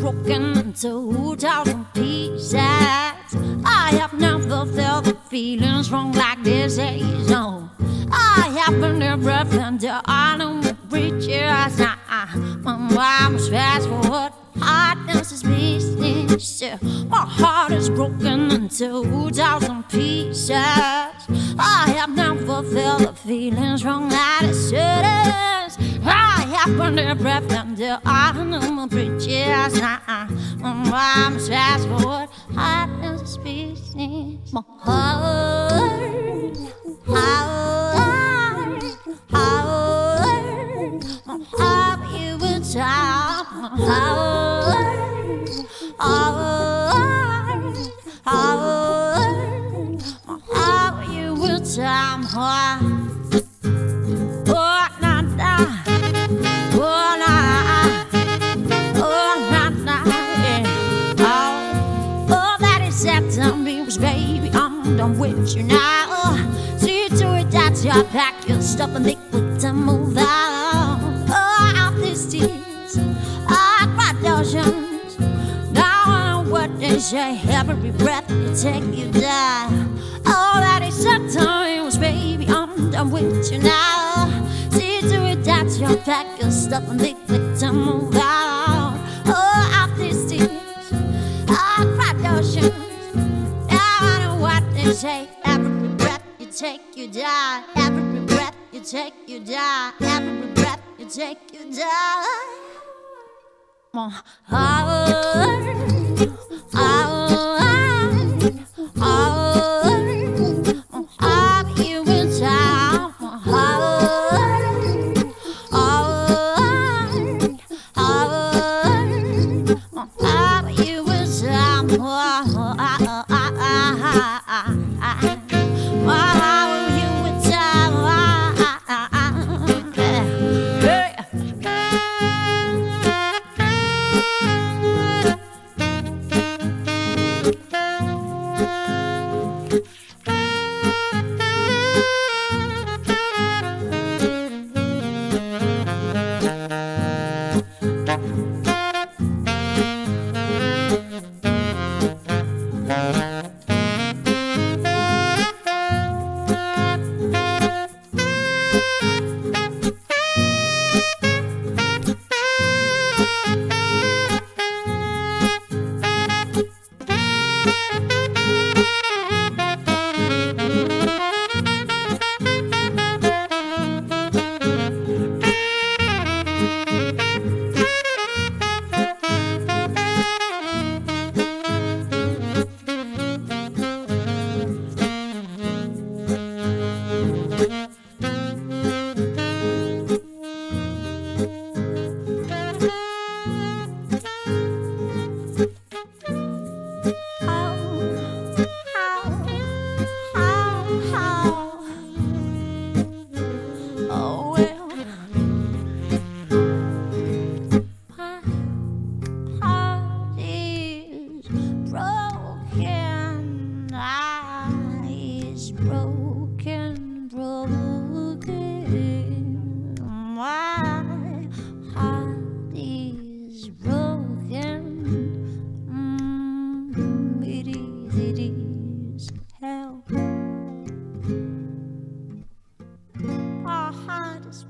broken into 1,000 pieces. I have never felt the feelings wrong like this. No, I haven't ever felt the autumn breaches. My mama's fast forward, hardness is business. My heart is broken into 1,000 pieces. I have never felt the feelings wrong like this. I haven't never felt the autumn breaches. My mama's fast forward, hardness is business. My heart, you would stop. My heart, you would stop. Oh, na na, oh na, oh na na, yeah. Oh, that is sad to me, was baby, I'm done with you now. See to it that you pack your stuff and make it to move out. Oh, out these tears, I cried oceans. Now I know what they say, every breath you take, you die. Oh, that is sad times, baby, I'm done with you now. See to it that you pack your stuff and make it to move out. Oh, out these tears, I cried oceans. Now I know what they say, every breath you take, you die. Every breath you take, you die. Every breath you take, you die. My heart, you will die. My heart, you will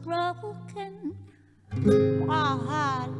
broken. My heart